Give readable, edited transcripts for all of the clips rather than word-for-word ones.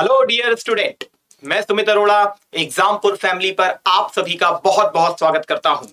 Hello dear student, मैं Sumit Arora Exampur family पर आप सभी का बहुत बहुत स्वागत करता हूं।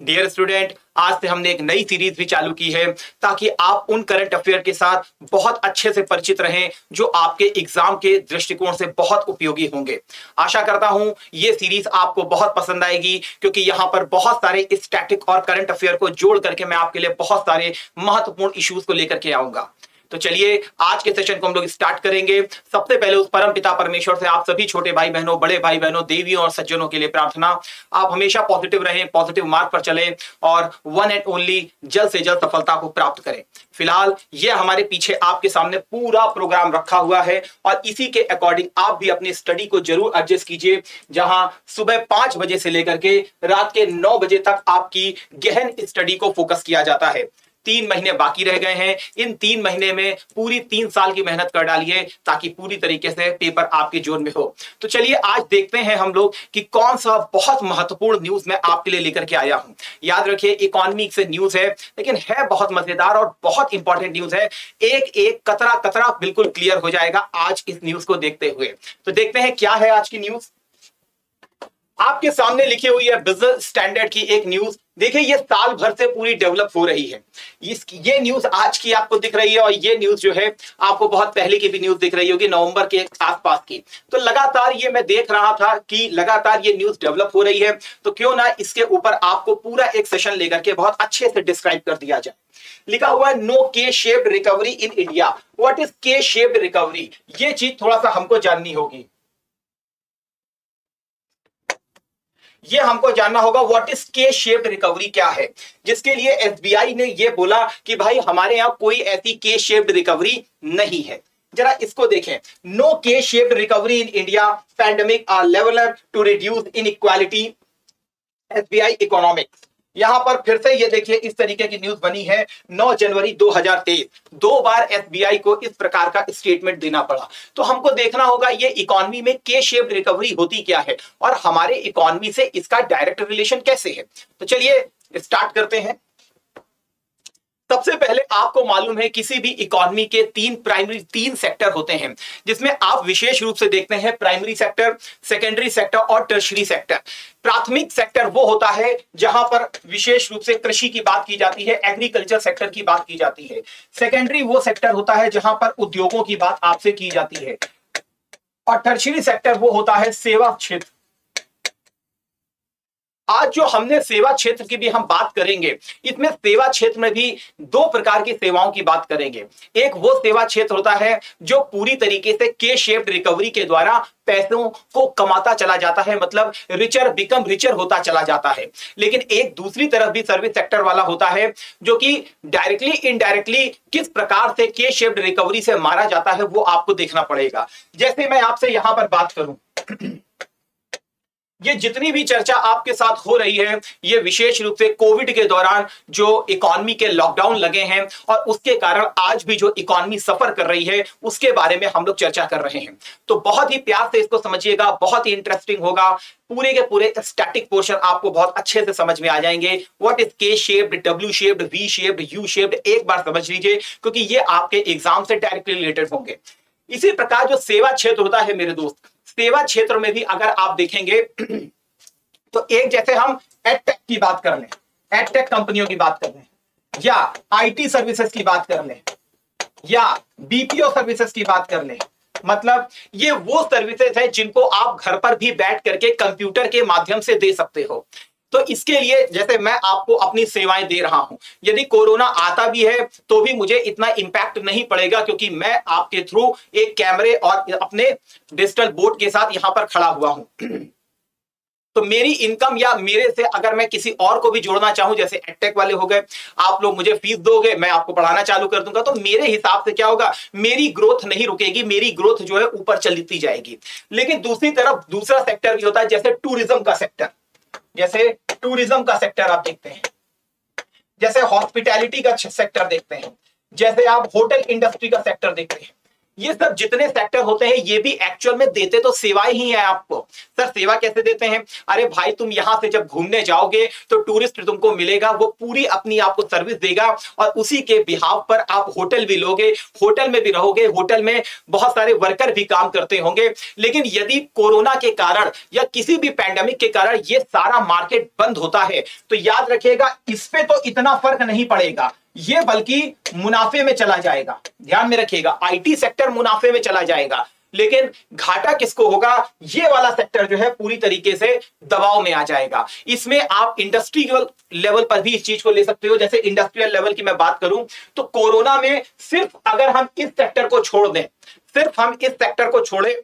डियर स्टूडेंट, आज से हमने एक नई सीरीज भी चालू की है ताकि आप उन करंट अफेयर के साथ बहुत अच्छे से परिचित रहें जो आपके एग्जाम के दृष्टिकोण से बहुत उपयोगी होंगे। आशा करता हूं ये सीरीज आपको बहुत पसंद आएगी क्योंकि यहां पर बहुत सारे स्टैटिक और करंट अफेयर को जोड़ करके मैं आपके लिए बहुत सारे महत्वपूर्ण इश्यूज को लेकर के आऊंगा। तो चलिए आज के सेशन को हम लोग स्टार्ट करेंगे। सबसे पहले उस परम पिता परमेश्वर से आप सभी छोटे भाई बहनों, बड़े भाई बहनों, देवियों और सज्जनों के लिए प्रार्थना, आप हमेशा पॉजिटिव रहें, पॉजिटिव मार्ग पर चलें और वन एंड ओनली जल्द से जल्द सफलता को प्राप्त करें। फिलहाल ये हमारे पीछे आपके सामने पूरा प्रोग्राम रखा हुआ है और इसी के अकॉर्डिंग आप भी अपनी स्टडी को जरूर एडजस्ट कीजिए। जहां सुबह 5 बजे से लेकर के रात के 9 बजे तक आपकी गहन स्टडी को फोकस किया जाता है। 3 महीने बाकी रह गए हैं। इन 3 महीने में पूरी 3 साल की मेहनत कर डालिए ताकि पूरी तरीके से पेपर आपके जोन में हो। तो चलिए आज देखते हैं हम लोग कि कौन सा बहुत महत्वपूर्ण न्यूज मैं आपके लिए लेकर के आया हूं। याद रखिए इकोनॉमी से न्यूज है लेकिन है बहुत मजेदार और बहुत इंपॉर्टेंट न्यूज है। एक एक कतरा कतरा बिल्कुल क्लियर हो जाएगा आज इस न्यूज को देखते हुए। तो देखते हैं क्या है आज की न्यूज। आपके सामने लिखी हुई है बिजनेस स्टैंडर्ड की एक न्यूज। देखिए ये साल भर से पूरी डेवलप हो रही है। ये न्यूज आज की आपको दिख रही है और ये न्यूज जो है आपको बहुत पहले की भी न्यूज दिख रही होगी, नवंबर के आसपास की। तो लगातार ये मैं देख रहा था कि लगातार ये न्यूज डेवलप हो रही है, तो क्यों ना इसके ऊपर आपको पूरा एक सेशन लेकर के बहुत अच्छे से डिस्क्राइब कर दिया जाए। लिखा हुआ है no K shaped recovery in India. What is K shaped recovery? ये चीज थोड़ा सा हमको जाननी होगी। ये हमको जानना होगा what is K shaped recovery क्या है, जिसके लिए एसबीआई ने ये बोला कि भाई हमारे यहां कोई ऐसी के शेप्ड रिकवरी नहीं है। जरा इसको देखें। No K shaped recovery in India, pandemic are leveller to reduce inequality, SBI economics. यहां पर फिर से ये देखिए इस तरीके की न्यूज बनी है 9 जनवरी 2023। 2 बार एसबीआई को इस प्रकार का स्टेटमेंट देना पड़ा। तो हमको देखना होगा ये इकोनॉमी में के शेप्ड रिकवरी होती क्या है और हमारे इकोनॉमी से इसका डायरेक्ट रिलेशन कैसे है। तो चलिए स्टार्ट करते हैं। सबसे पहले आपको मालूम है किसी भी इकोनॉमी के 3 सेक्टर होते हैं, जिसमें आप विशेष रूप से देखते हैं प्राइमरी सेक्टर, सेकेंडरी सेक्टर और टर्शरी सेक्टर। प्राथमिक सेक्टर वो होता है जहां पर विशेष रूप से कृषि की बात की जाती है, एग्रीकल्चर सेक्टर की बात की जाती है। सेकेंडरी वो सेक्टर होता है जहां पर उद्योगों की बात आपसे की जाती है और टर्शरी सेक्टर वो होता है सेवा क्षेत्र। आज जो हमने सेवा क्षेत्र की भी हम बात करेंगे, इसमें सेवा क्षेत्र में भी 2 प्रकार की सेवाओं की बात करेंगे। एक वो सेवा क्षेत्र होता है जो पूरी तरीके से के शेप्ड रिकवरी के द्वारा पैसों को कमाता चला जाता है, मतलब रिचर बिकम रिचर होता चला जाता है। लेकिन एक दूसरी तरफ भी सर्विस सेक्टर वाला होता है जो कि डायरेक्टली इनडायरेक्टली किस प्रकार से के शेप्ड रिकवरी से मारा जाता है वो आपको देखना पड़ेगा। जैसे मैं आपसे यहां पर बात करूं, ये जितनी भी चर्चा आपके साथ हो रही है ये विशेष रूप से कोविड के दौरान जो इकोनॉमी के लॉकडाउन लगे हैं और उसके कारण आज भी जो इकोनॉमी सफर कर रही है उसके बारे में हम लोग चर्चा कर रहे हैं। तो बहुत ही प्यार से इसको समझिएगा, बहुत ही इंटरेस्टिंग होगा। पूरे के पूरे स्टैटिक पोर्शन आपको बहुत अच्छे से समझ में आ जाएंगे। What is K shaped, W shaped, V shaped, U shaped, एक बार समझ लीजिए क्योंकि ये आपके एग्जाम से डायरेक्टली रिलेटेड होंगे। इसी प्रकार जो सेवा क्षेत्र होता है मेरे दोस्त, सेवा क्षेत्र में भी अगर आप देखेंगे तो एक जैसे हम एडटेक की बात कर लें, एडटेक कंपनियों की बात कर लें, या आईटी सर्विसेज की बात कर लें, या बीपीओ सर्विसेज की बात कर लें, मतलब ये वो सर्विसेज है जिनको आप घर पर भी बैठ करके कंप्यूटर के माध्यम से दे सकते हो। तो इसके लिए जैसे मैं आपको अपनी सेवाएं दे रहा हूं, यदि कोरोना आता भी है तो भी मुझे इतना इंपैक्ट नहीं पड़ेगा क्योंकि मैं आपके थ्रू एक कैमरे और अपने डिजिटल बोर्ड के साथ यहां पर खड़ा हुआ हूं। तो मेरी इनकम या मेरे से अगर मैं किसी और को भी जोड़ना चाहूं, जैसे एडटेक वाले हो गए, आप लोग मुझे फीस दोगे, मैं आपको पढ़ाना चालू कर दूंगा, तो मेरे हिसाब से क्या होगा, मेरी ग्रोथ नहीं रुकेगी, मेरी ग्रोथ जो है ऊपर चलती जाएगी। लेकिन दूसरी तरफ दूसरा सेक्टर भी होता है, जैसे टूरिज्म का सेक्टर, जैसे टूरिज्म का सेक्टर आप देखते हैं, जैसे हॉस्पिटैलिटी का सेक्टर देखते हैं, जैसे आप होटल इंडस्ट्री का सेक्टर देखते हैं। ये सब जितने सेक्टर होते हैं ये भी एक्चुअल में देते तो सेवाएं ही है आपको। सर सेवा कैसे देते हैं? अरे भाई तुम यहां से जब घूमने जाओगे तो टूरिस्ट तुमको मिलेगा, वो पूरी अपनी आपको सर्विस देगा और उसी के बिहाव पर आप होटल भी लोगे, होटल में भी रहोगे, होटल में बहुत सारे वर्कर भी काम करते होंगे। लेकिन यदि कोरोना के कारण या किसी भी पैंडेमिक के कारण ये सारा मार्केट बंद होता है तो याद रखिएगा इस पे तो इतना फर्क नहीं पड़ेगा, ये बल्कि मुनाफे में चला जाएगा। ध्यान में रखिएगा, आईटी सेक्टर मुनाफे में चला जाएगा, लेकिन घाटा किसको होगा? ये वाला सेक्टर जो है पूरी तरीके से दबाव में आ जाएगा। इसमें आप इंडस्ट्रियल लेवल पर भी इस चीज को ले सकते हो। जैसे इंडस्ट्रियल लेवल की मैं बात करूं तो कोरोना में सिर्फ अगर हम इस सेक्टर को छोड़ दें, सिर्फ हम इस सेक्टर को छोड़े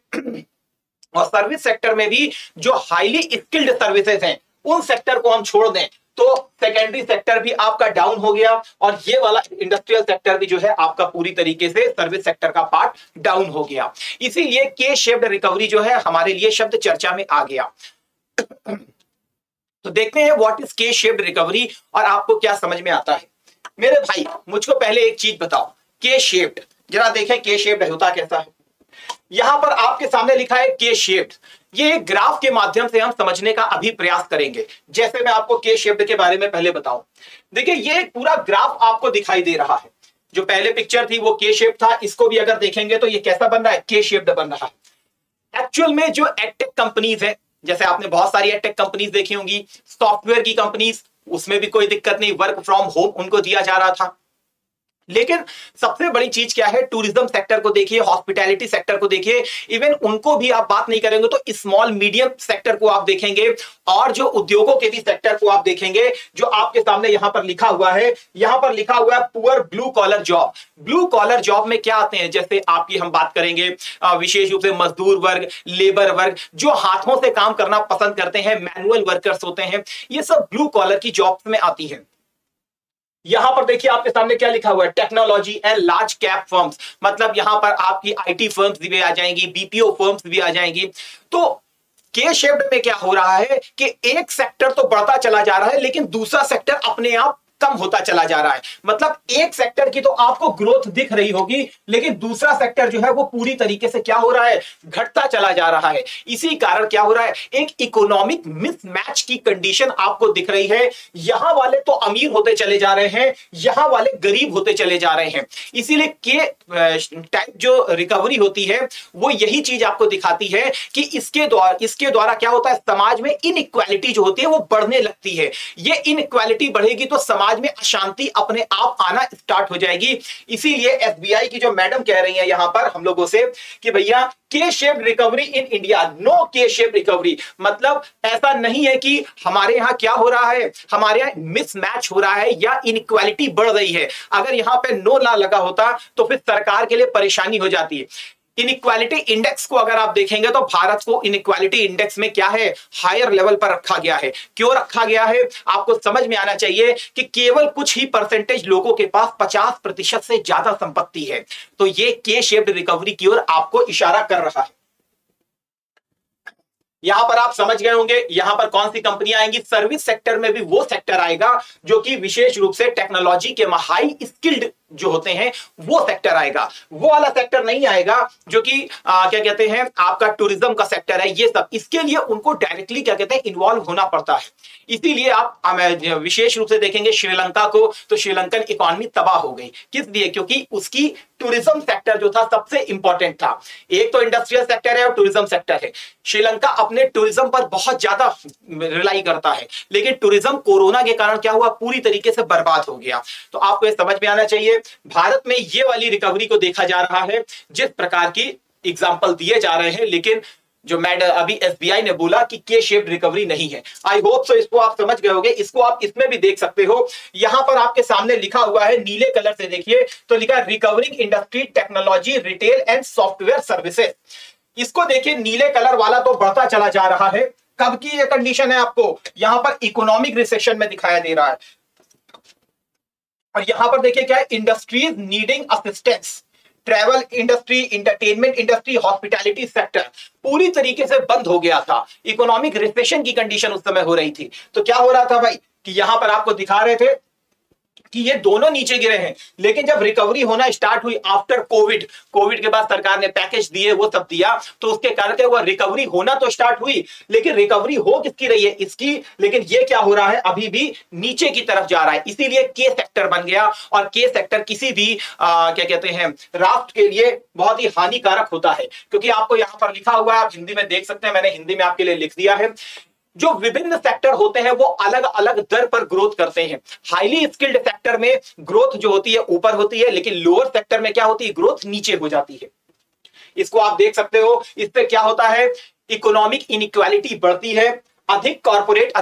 और सर्विस सेक्टर में भी जो हाईली स्किल्ड सर्विसेज हैं उन सेक्टर को हम छोड़ दें तो सेकेंडरी सेक्टर भी आपका डाउन हो गया और ये वाला इंडस्ट्रियल सेक्टर भी जो है आपका पूरी तरीके से सर्विस सेक्टर का पार्ट डाउन हो गया। इसीलिए के शेप्ड रिकवरी जो है हमारे लिए शब्द चर्चा में आ गया। तो देखते हैं what is K shaped recovery और आपको क्या समझ में आता है। मेरे भाई मुझको पहले एक चीज बताओ, के शेप्ड जरा देखें के शेप्ड होता कैसा है। यहां पर आपके सामने लिखा है के शेप्ड। ये एक ग्राफ के माध्यम से हम समझने का अभी प्रयास करेंगे। जैसे मैं आपको के शेप्ड के बारे में पहले बताऊं, देखिए ये एक पूरा ग्राफ आपको दिखाई दे रहा है। जो पहले पिक्चर थी वो के शेप था, इसको भी अगर देखेंगे तो ये कैसा बन रहा है? के शेप्ड बन रहा है। एक्चुअल में जो एडटेक कंपनीज है, जैसे आपने बहुत सारी एडटेक कंपनीज देखी होंगी, सॉफ्टवेयर की कंपनीज, उसमें भी कोई दिक्कत नहीं, वर्क फ्रॉम होम उनको दिया जा रहा था। लेकिन सबसे बड़ी चीज क्या है? टूरिज्म सेक्टर को देखिए, हॉस्पिटैलिटी सेक्टर को देखिए, इवन उनको भी आप बात नहीं करेंगे तो स्मॉल मीडियम सेक्टर को आप देखेंगे और जो उद्योगों के भी सेक्टर को आप देखेंगे। जो आपके सामने यहां पर लिखा हुआ है, यहां पर लिखा हुआ है poor blue collar job. Blue collar job में क्या आते हैं? जैसे आपकी हम बात करेंगे विशेष रूप से मजदूर वर्ग, लेबर वर्ग, जो हाथों से काम करना पसंद करते हैं, मैनुअल वर्कर्स होते हैं, ये सब ब्लू कॉलर की जॉब्स में आती है। यहां पर देखिए आपके सामने क्या लिखा हुआ है? Technology and large cap firms, मतलब यहां पर आपकी आईटी फर्म्स भी आ जाएंगी, बीपीओ फर्म्स भी आ जाएंगी। तो के शेप्ड में क्या हो रहा है कि एक सेक्टर तो बढ़ता चला जा रहा है लेकिन दूसरा सेक्टर अपने आप कम होता चला जा रहा है। मतलब एक सेक्टर की तो आपको ग्रोथ दिख रही होगी लेकिन दूसरा सेक्टर जो है वो पूरी तरीके से क्या हो रहा है? घटता चला जा रहा है। इसी कारण क्या हो रहा है? एक इकोनॉमिक मिसमैच की कंडीशन आपको दिख रही है। यहां वाले तो अमीर होते चले जा रहे हैं, यहां वाले गरीब होते चले जा रहे हैं। इसीलिए के टाइप जो रिकवरी होती है वो यही चीज आपको दिखाती है कि इसके द्वारा क्या होता है? समाज में इनइक्वालिटी जो होती है वो बढ़ने लगती है। ये इनइक्वालिटी बढ़ेगी तो समाज में अशांति अपने आप आना स्टार्ट हो जाएगी। इसीलिए एसबीआई की जो मैडम कह रही है यहां पर हम लोगों से कि भैया K shaped recovery in India, no K shaped recovery. मतलब ऐसा नहीं है कि हमारे यहां क्या हो रहा है, हमारे यहां मिसमैच हो रहा है या इनइक्वालिटी बढ़ रही है। अगर यहां पे नो ना लगा होता तो फिर सरकार के लिए परेशानी हो जाती है। इनइक्वालिटी इंडेक्स को अगर आप देखेंगे तो भारत को इनइक्वालिटी इंडेक्स में क्या है? हायर लेवल पर रखा गया है। क्यों रखा गया है? आपको समझ में आना चाहिए कि केवल कुछ ही परसेंटेज लोगों के पास 50% से ज्यादा संपत्ति है। तो ये के शेप्ड रिकवरी की ओर आपको इशारा कर रहा है। यहां पर आप समझ गए होंगे यहां पर कौन सी कंपनियां आएंगी। सर्विस सेक्टर में भी वो सेक्टर आएगा जो कि विशेष रूप से टेक्नोलॉजी के हाई स्किल्ड जो होते हैं वो सेक्टर आएगा। वो वाला सेक्टर नहीं आएगा जो कि क्या कहते हैं आपका टूरिज्म का सेक्टर है। ये सब इसके लिए उनको डायरेक्टली क्या कहते हैं इन्वॉल्व होना पड़ता है। इसीलिए आप विशेष रूप से देखेंगे श्रीलंका को तो श्रीलंकन इकोनॉमी तबाह हो गई। किस लिए? क्योंकि उसकी टूरिज्म सेक्टर जो था सबसे इंपॉर्टेंट था। एक तो इंडस्ट्रियल सेक्टर है और टूरिज्म सेक्टर है। श्रीलंका अपने टूरिज्म पर बहुत ज्यादा रिलाई करता है लेकिन टूरिज्म कोरोना के कारण क्या हुआ? पूरी तरीके से बर्बाद हो गया। तो आपको ये समझ में आना चाहिए भारत में ये वाली रिकवरी को देखा जा रहा है जिस प्रकार की एग्जांपल दिए जा रहे हैं, लेकिन जो मैडम अभी एसबीआई ने बोला कि के शेप्ड रिकवरी नहीं है। आई होप सो इसको आप समझ गए होंगे। इसको आप इसमें भी देख सकते हो। यहां पर आपके सामने लिखा हुआ है नीले कलर से देखिए तो लिखा है recovering industry technology retail and software services. इसको देखिए नीले कलर वाला तो बढ़ता चला जा रहा है। कब की ये कंडीशन है? आपको यहां पर इकोनॉमिक रिसेशन में दिखाया दे रहा है। और यहां पर देखिए क्या है? Industries needing assistance, travel industry, entertainment industry, hospitality sector पूरी तरीके से बंद हो गया था। इकोनॉमिक रिसेशन की कंडीशन उस समय हो रही थी। तो क्या हो रहा था भाई कि यहां पर आपको दिखा रहे थे कि ये दोनों नीचे गिरे हैं। लेकिन जब रिकवरी होना स्टार्ट हुई आफ्टर कोविड के बाद सरकार ने पैकेज दिए, वो सब दिया, तो उसके कारण क्या हुआ, रिकवरी होना तो स्टार्ट हुई, लेकिन रिकवरी हो किसकी रही है, इसकी। लेकिन ये क्या हो रहा है, अभी भी नीचे की तरफ जा रहा है। इसीलिए के सेक्टर बन गया, और के सेक्टर किसी भी क्या कहते हैं, राष्ट्र के लिए बहुत ही हानिकारक होता है। क्योंकि आपको यहां पर लिखा हुआ है, आप हिंदी में देख सकते हैं, मैंने हिंदी में आपके लिए लिख दिया है। जो विभिन्न सेक्टर होते हैं वो अलग अलग दर पर ग्रोथ करते हैं। हाईली स्किल्ड सेक्टर में ग्रोथ जो होती है ऊपर होती है, लेकिन लोअर सेक्टर में क्या होती है, ग्रोथ नीचे हो जाती है। इसको आप देख सकते हो। इससे क्या होता है, इकोनॉमिक इनइक्वालिटी बढ़ती है, अधिक कॉर्पोरेट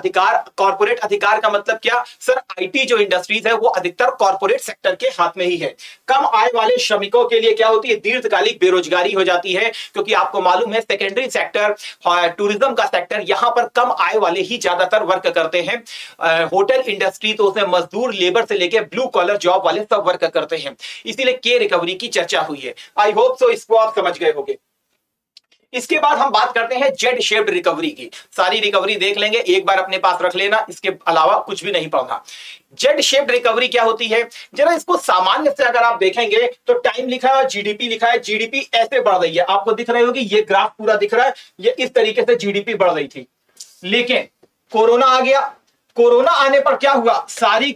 अधिकार का मतलब क्या सर, आईटी जो इंडस्ट्रीज है वो अधिकतर कॉर्पोरेट सेक्टर के हाथ में ही है। कम आय वाले श्रमिकों के लिए क्या होती है, दीर्घकालिक बेरोजगारी हो जाती है, क्योंकि आपको मालूम है सेकेंडरी सेक्टर, टूरिज्म का सेक्टर, यहां पर कम आय वाले ही ज्यादातर वर्क करते हैं। होटल इंडस्ट्री तो उसमें मजदूर लेबर से लेकर ब्लू कॉलर जॉब वाले सब वर्क करते हैं। इसीलिए के रिकवरी की चर्चा हुई है। आई होप सो इसको आप समझ गए होंगे। इसके बाद हम बात करते हैं जेड शेप्ड रिकवरी की। सारी रिकवरी देख लेंगे, एक बार अपने पास रख लेना, इसके अलावा कुछ भी नहीं पढ़ना। जेड शेप्ड रिकवरी क्या होती है, जरा इसको सामान्य से अगर आप देखेंगे तो टाइम लिखा है, जीडीपी लिखा है, जीडीपी ऐसे बढ़ रही है, आपको दिख रही होगी, ये ग्राफ पूरा दिख रहा है, ये इस तरीके से जीडीपी बढ़ रही थी। लेकिन कोरोना आ गया, कोरोना आने पर क्या हुआ, सारी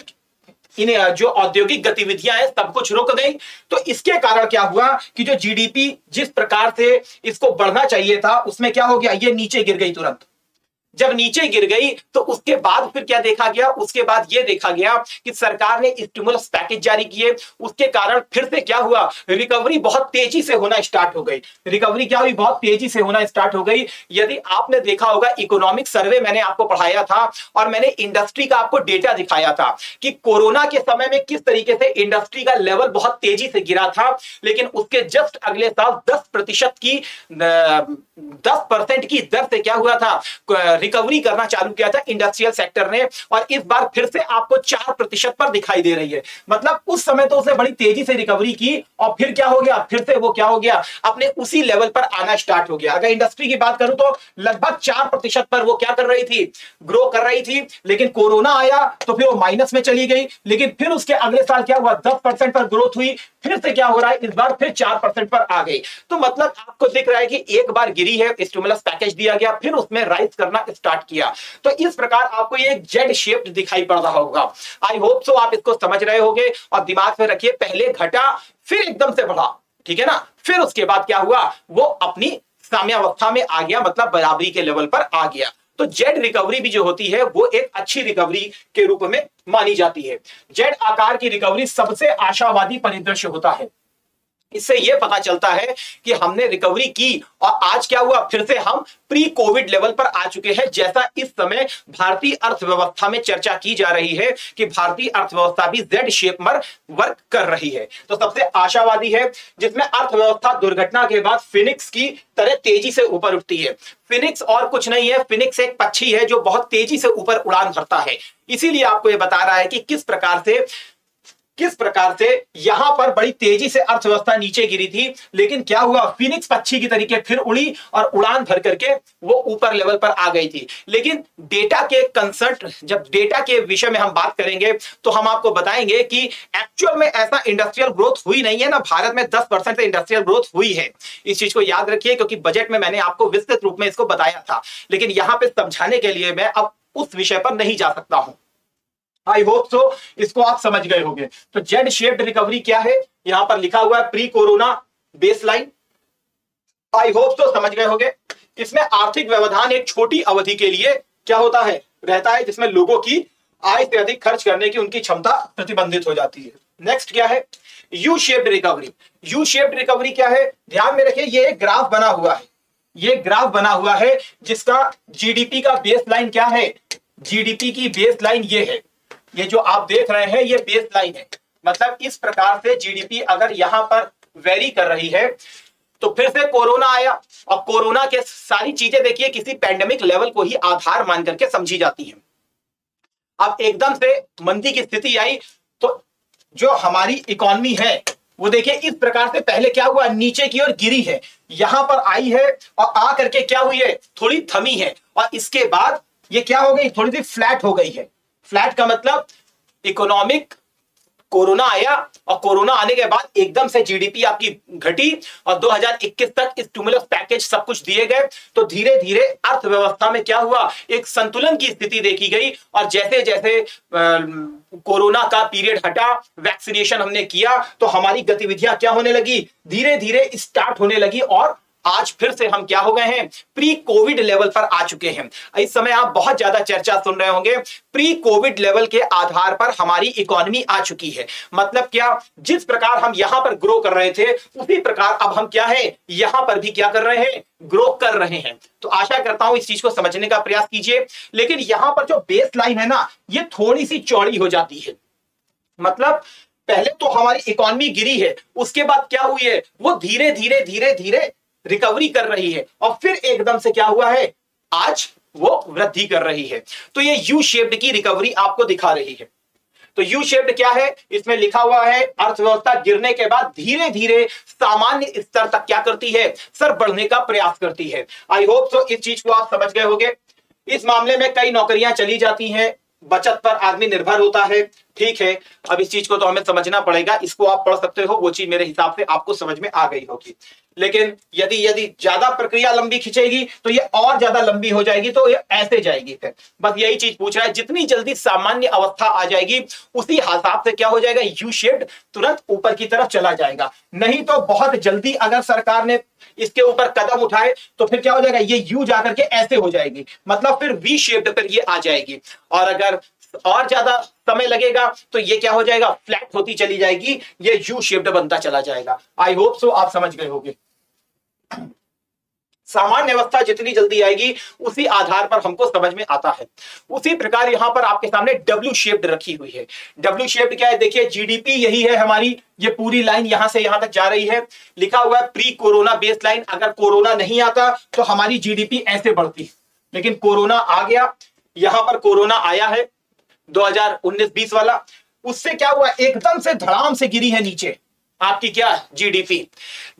इन्हें जो औद्योगिक गतिविधियां हैं सब कुछ रुक गई। तो इसके कारण क्या हुआ कि जो जीडीपी जिस प्रकार से इसको बढ़ना चाहिए था उसमें क्या हो गया, ये नीचे गिर गई तुरंत। जब नीचे गिर गई तो उसके बाद फिर क्या देखा गया, उसके बाद यह देखा गया कि सरकार ने स्टिमुलस पैकेज जारी किए, उसके कारण फिर से क्या हुआ, रिकवरी बहुत तेजी से होना स्टार्ट हो गई। रिकवरी क्या हुई, बहुत तेजी से होना स्टार्ट हो गई। यदि आपने देखा होगा इकोनॉमिक सर्वे मैंने आपको पढ़ाया था और मैंने इंडस्ट्री का आपको डेटा दिखाया था कि कोरोना के समय में किस तरीके से इंडस्ट्री का लेवल बहुत तेजी से गिरा था, लेकिन उसके जस्ट अगले साल 10% की दर से क्या हुआ था, रिकवरी करना चालू किया था इंडस्ट्रियल सेक्टर ने, और इस बार फिर से आपको 4% पर दिखाई दे रही है। मतलब उस समय तो उसने बड़ी तेजी से रिकवरी की और फिर क्या हो गया, फिर से वो क्या हो गया, अपने उसी लेवल पर आना स्टार्ट हो गया। अगर इंडस्ट्री की बात करूं तो लगभग 4% पर वो क्या कर रही थी, ग्रो कर रही थी। लेकिन कोरोना आया तो फिर वो माइनस में चली गई, लेकिन फिर उसके अगले साल क्या हुआ, 10% पर ग्रोथ हुई, फिर से क्या हो रहा है, इस बार फिर 4% पर आ गई। तो मतलब आपको दिख रहा है कि एक बार गिरी है, स्टिमुलस पैकेज दिया गया, फिर उसमें राइज करना स्टार्ट किया। तो इस प्रकार आपको ये जेड शेप्ड दिखाई पड़ रहा होगा। आई होप सो आप इसको समझ रहे होंगे और दिमाग में रखिए, पहले घटा फिर एकदम से बढ़ा, ठीक है ना। फिर उसके बाद क्या हुआ, वो अपनी साम्यावस्था में आ गया, मतलब बराबरी के लेवल पर आ गया। तो जेड रिकवरी भी जो होती है वो एक अच्छी रिकवरी के रूप में मानी जाती है। जेड आकार की रिकवरी सबसे आशावादी परिदृश्य होता है। इससे यह पता चलता है कि हमने रिकवरी की और आज क्या हुआ, फिर से हम प्री कोविड लेवल पर आ चुके हैं। जैसा इस समय भारतीय अर्थव्यवस्था में चर्चा की जा रही है कि भारतीय अर्थव्यवस्था भी जेड शेप में वर्क कर रही है। तो सबसे आशावादी है, जिसमें अर्थव्यवस्था दुर्घटना के बाद फिनिक्स की तरह तेजी से ऊपर उठती है। फिनिक्स और कुछ नहीं है, फिनिक्स एक पक्षी है जो बहुत तेजी से ऊपर उड़ान भरता है। इसीलिए आपको यह बता रहा है कि किस प्रकार से यहां पर बड़ी तेजी से अर्थव्यवस्था नीचे गिरी थी, लेकिन क्या हुआ, फिनिक्स पक्षी की तरीके फिर उड़ी और उड़ान भर करके वो ऊपर लेवल पर आ गई थी। लेकिन डेटा के कंसर्ट, जब डेटा के विषय में हम बात करेंगे तो हम आपको बताएंगे कि एक्चुअल में ऐसा इंडस्ट्रियल ग्रोथ हुई नहीं है ना। भारत में 10% से इंडस्ट्रियल ग्रोथ हुई है, इस चीज को याद रखिए, क्योंकि बजट में मैंने आपको विस्तृत रूप में इसको बताया था। लेकिन यहां पर समझाने के लिए मैं अब उस विषय पर नहीं जा सकता हूं। आई होप सो इसको आप समझ गए होंगे। तो जेड शेप्ड रिकवरी क्या है, यहां पर लिखा हुआ है pre corona baseline. I hope so समझ गए होंगे। इसमें आर्थिक व्यवधान एक छोटी अवधि के लिए क्या होता है, रहता है, जिसमें लोगों की आय से अधिक खर्च करने की उनकी क्षमता प्रतिबंधित हो जाती है। नेक्स्ट क्या है, U shaped recovery. U shaped recovery क्या है, ध्यान में रखिए, ये एक ग्राफ बना हुआ है, ये ग्राफ बना हुआ है जिसका जीडीपी का बेसलाइन क्या है, जीडीपी की बेसलाइन ये है। ये जो आप देख रहे हैं ये बेस लाइन है। मतलब इस प्रकार से जीडीपी अगर यहां पर वेरी कर रही है तो फिर से कोरोना आया और कोरोना के सारी चीजें देखिए किसी पैंडेमिक लेवल को ही आधार मान करके समझी जाती है। अब एकदम से मंदी की स्थिति आई तो जो हमारी इकोनॉमी है वो देखिए इस प्रकार से पहले क्या हुआ, नीचे की ओर गिरी है, यहां पर आई है और आ करके क्या हुई है, थोड़ी थमी है, और इसके बाद ये क्या हो गई, थोड़ी सी फ्लैट हो गई है। फ्लैट का मतलब इकोनॉमिक कोरोना आया और कोरोना आने के बाद एकदम से जीडीपी आपकी घटी और 2021 तक स्टिमुलस पैकेज सब कुछ दिए गए, तो धीरे धीरे अर्थव्यवस्था में क्या हुआ, एक संतुलन की स्थिति देखी गई। और जैसे जैसे कोरोना का पीरियड हटा, वैक्सीनेशन हमने किया, तो हमारी गतिविधियां क्या होने लगी, धीरे धीरे स्टार्ट होने लगी और आज फिर से हम क्या हो गए हैं, प्री कोविड लेवल पर आ चुके हैं। इस समय आप बहुत ज्यादा चर्चा सुन रहे होंगे, प्री कोविड लेवल के आधार पर हमारी इकोनॉमी आ चुकी है। मतलब क्या, जिस प्रकार हम यहां पर ग्रो कर रहे थे उसी प्रकार अब हम क्या है, यहां पर भी क्या कर रहे हैं, ग्रो कर रहे हैं। तो आशा करता हूं इस चीज को समझने का प्रयास कीजिए। लेकिन यहां पर जो बेस लाइन है ना, ये थोड़ी सी चौड़ी हो जाती है। मतलब पहले तो हमारी इकोनॉमी गिरी है, उसके बाद क्या हुई है, वो धीरे धीरे धीरे धीरे रिकवरी कर रही है और फिर एकदम से क्या हुआ है, आज वो वृद्धि कर रही है। तो ये यू शेप्ड की रिकवरी आपको दिखा रही है। तो यू शेप्ड क्या है, इसमें लिखा हुआ है अर्थव्यवस्था गिरने के बाद धीरे धीरे सामान्य स्तर तक क्या करती है, सर बढ़ने का प्रयास करती है। आई होप सो इस चीज को आप समझ गए होंगे। इस मामले में कई नौकरियां चली जाती हैं, बचत पर आदमी निर्भर होता है, ठीक है। अब इस चीज को तो हमें समझना पड़ेगा, इसको आप पढ़ सकते हो, वो चीज मेरे हिसाब से आपको समझ में आ गई होगी। लेकिन यदि ज्यादा प्रक्रिया लंबी खिंचेगी तो ये और ज्यादा लंबी हो जाएगी, तो ये ऐसे जाएगी। फिर बस यही चीज पूछ रहा है, जितनी जल्दी सामान्य अवस्था आ जाएगी उसी हिसाब से क्या हो जाएगा, यू शेप्ड तुरंत ऊपर की तरफ चला जाएगा। नहीं तो बहुत जल्दी अगर सरकार ने इसके ऊपर कदम उठाए तो फिर क्या हो जाएगा, ये यू जाकर के ऐसे हो जाएगी, मतलब फिर वी शेप्ड पर ये आ जाएगी। और अगर और ज्यादा समय लगेगा तो ये क्या हो जाएगा, फ्लैट होती चली जाएगी, ये यू शेप्ड बनता चला जाएगा। आई होप सो आप समझ गए होंगे। सामान्य अवस्था जितनी जल्दी आएगी उसी आधार पर हमको समझ में आता है। उसी प्रकार यहां पर आपके सामने डब्ल्यू शेप्ड रखी हुई है। डब्ल्यू शेप्ड क्या है, देखिए जीडीपी यही है हमारी, ये पूरी लाइन यहां से यहां तक जा रही है। लिखा हुआ है प्री कोरोना बेस लाइन, अगर कोरोना नहीं आता तो हमारी जीडीपी ऐसे बढ़ती, लेकिन कोरोना आ गया, यहां पर कोरोना आया है 2019-20 वाला, उससे क्या हुआ, एकदम से धड़ाम से गिरी है नीचे आपकी क्या, जीडीपी।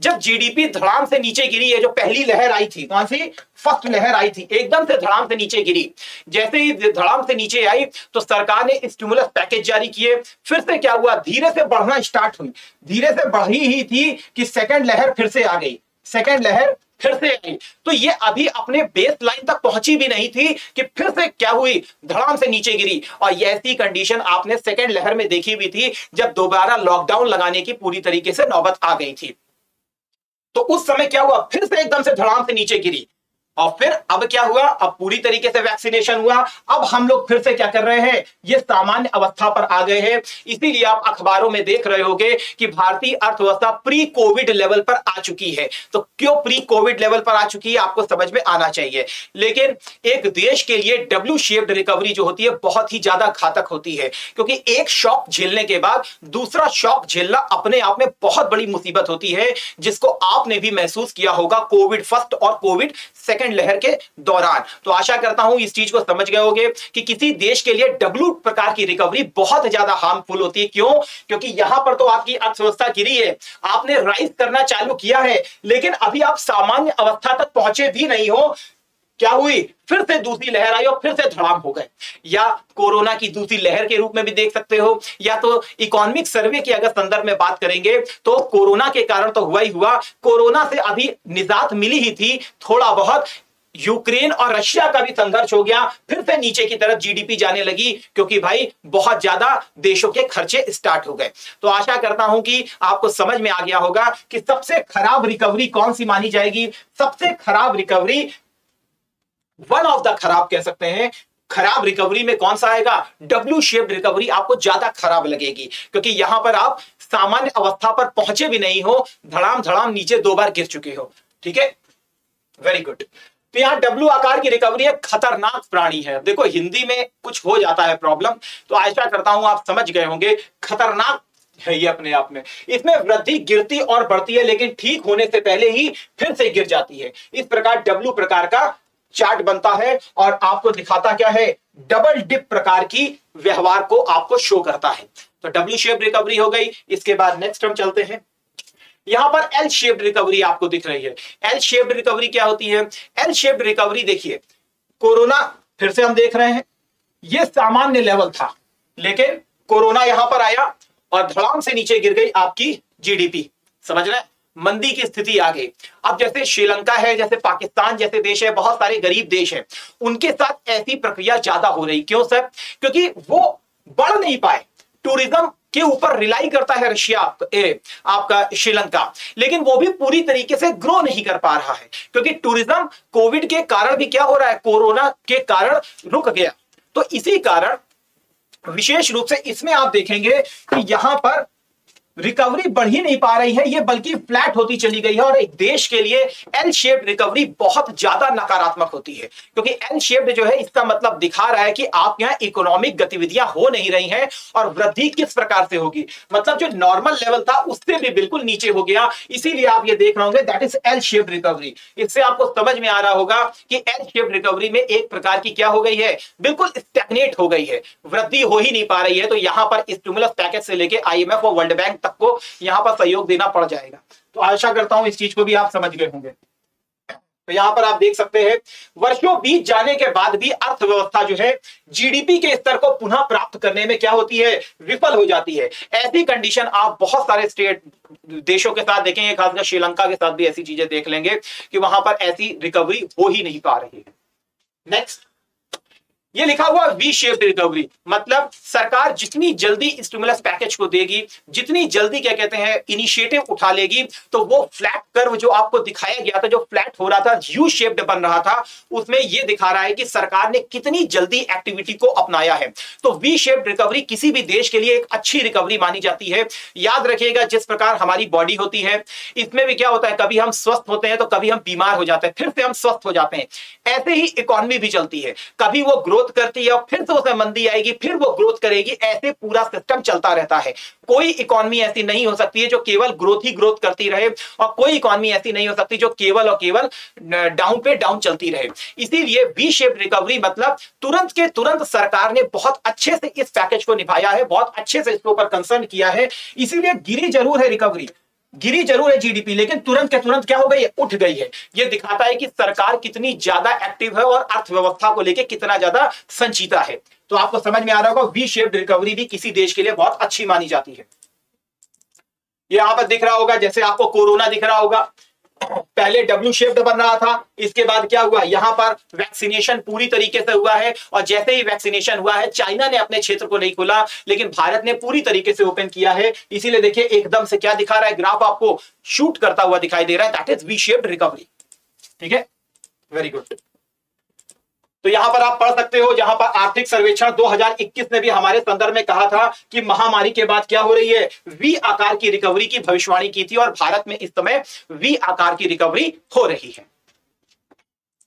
जब जीडीपी धड़ाम से नीचे गिरी है, जो पहली लहर आई थी, कौन सी, फर्स्ट लहर आई थी, एकदम से धड़ाम से नीचे गिरी। जैसे ही धड़ाम से नीचे आई तो सरकार ने स्टिमुलस पैकेज जारी किए, फिर से क्या हुआ, धीरे से बढ़ना स्टार्ट हुई, धीरे से बढ़ी ही थी कि सेकंड लहर फिर से आ गई, सेकंड लहर फिर से आई। तो ये अभी अपने बेस लाइन तक पहुंची भी नहीं थी कि फिर से क्या हुई, धड़ाम से नीचे गिरी। और ये ऐसी कंडीशन आपने सेकंड लहर में देखी भी थी, जब दोबारा लॉकडाउन लगाने की पूरी तरीके से नौबत आ गई थी। तो उस समय क्या हुआ, फिर से एकदम से धड़ाम से नीचे गिरी। और फिर अब क्या हुआ, अब पूरी तरीके से वैक्सीनेशन हुआ, अब हम लोग फिर से क्या कर रहे हैं, ये सामान्य अवस्था पर आ गए हैं। इसीलिए आप अखबारों में देख रहे होंगे कि भारतीय अर्थव्यवस्था प्री कोविड लेवल पर आ चुकी है। तो क्यों प्री कोविड लेवल पर आ चुकी है, आपको समझ में आना चाहिए। लेकिन एक देश के लिए डब्ल्यू शेप्ड रिकवरी जो होती है बहुत ही ज्यादा घातक होती है, क्योंकि एक शॉक झेलने के बाद दूसरा शॉक झेलना अपने आप में बहुत बड़ी मुसीबत होती है, जिसको आपने भी महसूस किया होगा कोविड फर्स्ट और कोविड सेकंड लहर के दौरान। तो आशा करता हूं इस चीज को समझ गए होंगे कि किसी देश के लिए डब्ल्यू प्रकार की रिकवरी बहुत ज्यादा हार्मफुल होती है। क्यों, क्योंकि यहां पर तो आपकी अर्थव्यवस्था गिरी है, आपने राइज करना चालू किया है, लेकिन अभी आप सामान्य अवस्था तक पहुंचे भी नहीं हो। क्या हुई, फिर से दूसरी लहर आई और फिर से धड़ाम हो गए। या कोरोना की दूसरी लहर के रूप में भी देख सकते हो, या तो इकोनॉमिक सर्वे के अगर संदर्भ में बात करेंगे तो कोरोना के कारण तो हुआ ही हुआ, कोरोना से अभी निजात मिली ही थी थोड़ा बहुत, यूक्रेन और रशिया का भी संघर्ष हो गया, फिर से नीचे की तरफ जीडीपी जाने लगी, क्योंकि भाई बहुत ज्यादा देशों के खर्चे स्टार्ट हो गए। तो आशा करता हूं कि आपको समझ में आ गया होगा कि सबसे खराब रिकवरी कौन सी मानी जाएगी। सबसे खराब रिकवरी, वन ऑफ द खराब कह सकते हैं, खराब रिकवरी में कौन सा आएगा, डब्ल्यू शेप्ड रिकवरी आपको ज्यादा खराब लगेगी, क्योंकि यहां पर आप सामान्य अवस्था पर पहुंचे भी नहीं हो, धड़ाम धड़ाम नीचे 2 बार गिर चुके हो। ठीक है, वेरी गुड। तो यहां डब्ल्यू आकार की रिकवरी एक खतरनाक प्राणी है। देखो हिंदी में कुछ हो जाता है प्रॉब्लम, तो आशा करता हूं आप समझ गए होंगे, खतरनाक है ये अपने आप में। इसमें वृद्धि गिरती और बढ़ती है, लेकिन ठीक होने से पहले ही फिर से गिर जाती है। इस प्रकार डब्ल्यू प्रकार का चार्ट बनता है और आपको दिखाता क्या है, डबल डिप प्रकार की व्यवहार को आपको शो करता है। तो डब्ल्यू शेप रिकवरी हो गई। इसके बाद नेक्स्ट हम चलते हैं, यहां पर एल शेप्ड रिकवरी आपको दिख रही है। एल शेप्ड रिकवरी क्या होती है, एल शेप्ड रिकवरी देखिए, कोरोना फिर से हम देख रहे हैं, यह सामान्य लेवल था, लेकिन कोरोना यहां पर आया और धड़ाम से नीचे गिर गई आपकी जीडीपी। समझ रहे हैं, मंदी की स्थिति आ गई। अब जैसे श्रीलंका है, जैसे पाकिस्तान जैसे देश है, बहुत सारे गरीब देश हैं, उनके साथ ऐसी प्रक्रिया ज्यादा हो रही। क्यों सर? क्योंकि वो बढ़ नहीं पाए। टूरिज्म के ऊपर रिलाई करता है रशिया, आपका श्रीलंका, लेकिन वो भी पूरी तरीके से ग्रो नहीं कर पा रहा है, क्योंकि टूरिज्म कोविड के कारण भी क्या हो रहा है, कोरोना के कारण रुक गया। तो इसी कारण विशेष रूप से इसमें आप देखेंगे कि यहां पर रिकवरी बढ़ ही नहीं पा रही है, ये बल्कि फ्लैट होती चली गई है। और एक देश के लिए एल शेप्ड रिकवरी बहुत ज्यादा नकारात्मक होती है, क्योंकि एल शेप्ड जो है इसका मतलब दिखा रहा है कि आप यहाँ इकोनॉमिक गतिविधियां हो नहीं रही हैं और वृद्धि किस प्रकार से होगी, मतलब जो नॉर्मल लेवल था उससे भी बिल्कुल नीचे हो गया। इसीलिए आप ये देख रहे होंगे that is L shaped recovery. इससे आपको समझ में आ रहा होगा कि एल शेप्ड रिकवरी में एक प्रकार की क्या हो गई है, बिल्कुल स्टैग्नेट हो गई है, वृद्धि हो ही नहीं पा रही है। तो यहां पर स्टिमुलस पैकेज से लेके आईएमएफ और वर्ल्ड बैंक तक को यहां पर सहयोग देना पड़ जाएगा। तो आशा करता हूं इस चीज को भी आप समझ गए होंगे। तो यहां पर आप देख सकते हैं वर्षों बीत जाने के बाद भी अर्थव्यवस्था जो है जीडीपी के स्तर को पुनः प्राप्त करने में क्या होती है, विफल हो जाती है। ऐसी कंडीशन आप बहुत सारे स्टेट देशों के साथ देखेंगे, खासकर श्रीलंका के साथ भी ऐसी चीजें देख लेंगे कि वहां पर ऐसी रिकवरी हो ही नहीं पा रही है। नेक्स्ट, ये लिखा हुआ वी शेप्ड रिकवरी, मतलब सरकार जितनी जल्दी स्टिमुलस पैकेज को देगी, जितनी जल्दी क्या कहते हैं इनिशिएटिव उठा लेगी, तो वो फ्लैट कर्व जो आपको दिखाया गया था, जो फ्लैट हो रहा था, यू शेप्ड बन रहा था, उसमें ये दिखा रहा है कि सरकार ने कितनी जल्दी एक्टिविटी को अपनाया है। तो वी शेप्ड रिकवरी किसी भी देश के लिए एक अच्छी रिकवरी मानी जाती है। याद रखिएगा, जिस प्रकार हमारी बॉडी होती है, इसमें भी क्या होता है, कभी हम स्वस्थ होते हैं तो कभी हम बीमार हो जाते हैं, फिर से हम स्वस्थ हो जाते हैं। ऐसे ही इकोनॉमी भी चलती है, कभी वो ग्रोथ करती है और फिर से उसमें मंदी आएगी, फिर वो ग्रोथ करेगी, ऐसे पूरा सिस्टम चलता रहता है। कोई इकोनॉमी ऐसी नहीं हो सकती है जो केवल ग्रोथ ही ग्रोथ करती रहे, और कोई इकोनॉमी ऐसी नहीं हो सकती जो केवल और केवल डाउन पे डाउन चलती रहे। इसीलिए वी शेप रिकवरी मतलब तुरंत के तुरंत सरकार ने बहुत अच्छे से इस पैकेज को निभाया है, बहुत अच्छे से इसके ऊपर कंसर्न किया है। इसीलिए गिरी जरूर है रिकवरी, गिरी जरूर है जीडीपी, लेकिन तुरंत के तुरंत क्या हो गई है, उठ गई है। यह दिखाता है कि सरकार कितनी ज्यादा एक्टिव है और अर्थव्यवस्था को लेकर कितना ज्यादा संजीदा है। तो आपको समझ में आ रहा होगा वी शेप्ड रिकवरी भी किसी देश के लिए बहुत अच्छी मानी जाती है। यहां पर दिख रहा होगा, जैसे आपको कोरोना दिख रहा होगा, पहले डब्ल्यू शेप्ड बन रहा था, इसके बाद क्या हुआ, यहां पर वैक्सीनेशन पूरी तरीके से हुआ है, और जैसे ही वैक्सीनेशन हुआ है, चाइना ने अपने क्षेत्र को नहीं खोला, लेकिन भारत ने पूरी तरीके से ओपन किया है। इसीलिए देखिए एकदम से क्या दिखा रहा है, ग्राफ आपको शूट करता हुआ दिखाई दे रहा है, that is V shaped recovery. ठीक है, वेरी गुड। तो यहां पर आप पढ़ सकते हो, जहां पर आर्थिक सर्वेक्षण 2021 ने भी हमारे संदर्भ में कहा था कि महामारी के बाद क्या हो रही है, वी आकार की रिकवरी की भविष्यवाणी की थी, और भारत में इस समय वी आकार की रिकवरी हो रही है।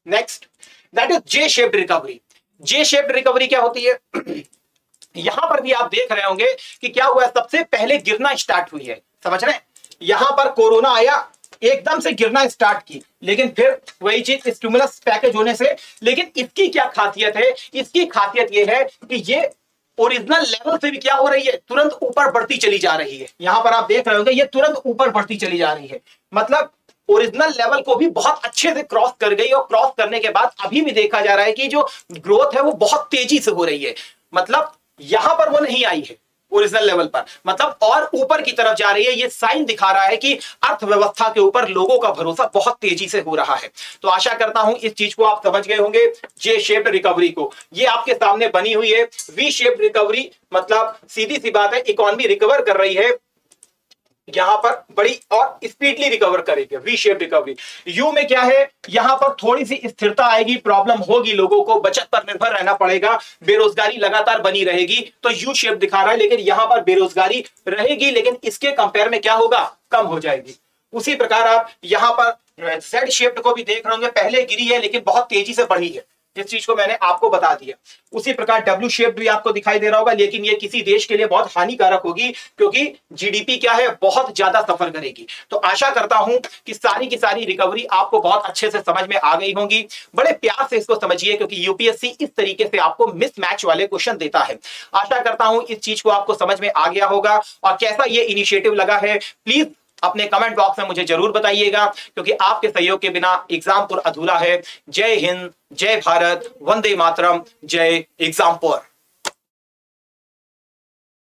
Next, that is J shaped recovery. J shaped recovery क्या होती है? यहां पर भी आप देख रहे होंगे कि क्या हुआ, सबसे पहले गिरना स्टार्ट हुई है। समझ रहे हैं, यहां पर कोरोना आया, एकदम से गिरना स्टार्ट की, लेकिन फिर वही चीज स्टिमुलस पैकेज होने से। लेकिन इसकी क्या खासियत है, इसकी खासियत यह है कि ये ओरिजिनल लेवल से भी क्या हो रही है, तुरंत ऊपर बढ़ती चली जा रही है। यहां पर आप देख रहे होंगे ये तुरंत ऊपर बढ़ती चली जा रही है, मतलब ओरिजिनल लेवल को भी बहुत अच्छे से क्रॉस कर गई, और क्रॉस करने के बाद अभी भी देखा जा रहा है कि जो ग्रोथ है वो बहुत तेजी से हो रही है। मतलब यहां पर वो नहीं आई है ओरिजिनल लेवल पर, मतलब और ऊपर की तरफ जा रही है। ये साइन दिखा रहा है कि अर्थव्यवस्था के ऊपर लोगों का भरोसा बहुत तेजी से हो रहा है। तो आशा करता हूं इस चीज को आप समझ गए होंगे, जे शेप्ड रिकवरी को। ये आपके सामने बनी हुई है वी शेप्ड रिकवरी, मतलब सीधी सी बात है, इकोनॉमी रिकवर कर रही है, यहां पर बड़ी और स्पीडली रिकवर करेगी वी शेप रिकवरी। यू में क्या है, यहां पर थोड़ी सी स्थिरता आएगी, प्रॉब्लम होगी, लोगों को बचत पर निर्भर रहना पड़ेगा, बेरोजगारी लगातार बनी रहेगी, तो यू शेप दिखा रहा है। लेकिन यहां पर बेरोजगारी रहेगी, लेकिन इसके कंपेयर में क्या होगा, कम हो जाएगी। उसी प्रकार आप यहां पर जेड शेप्ड को भी देख रहे होंगे, पहले गिरी है लेकिन बहुत तेजी से बढ़ी है, जिस चीज को मैंने आपको बता दिया। उसी प्रकार डब्ल्यू शेप भी आपको दिखाई दे रहा होगा, लेकिन ये किसी देश के लिए बहुत हानिकारक होगी, क्योंकि जीडीपी क्या है, बहुत ज्यादा सफर करेगी। तो आशा करता हूं कि सारी की सारी रिकवरी आपको बहुत अच्छे से समझ में आ गई होंगी। बड़े प्यार से इसको समझिए, क्योंकि यूपीएससी इस तरीके से आपको मिसमैच वाले क्वेश्चन देता है। आशा करता हूं इस चीज को आपको समझ में आ गया होगा, और कैसा ये इनिशिएटिव लगा है प्लीज अपने कमेंट बॉक्स में मुझे जरूर बताइएगा, क्योंकि आपके सहयोग के बिना एग्जामपुर अधूरा है। जय हिंद, जय भारत, वंदे मातरम, जय एग्जामपुर।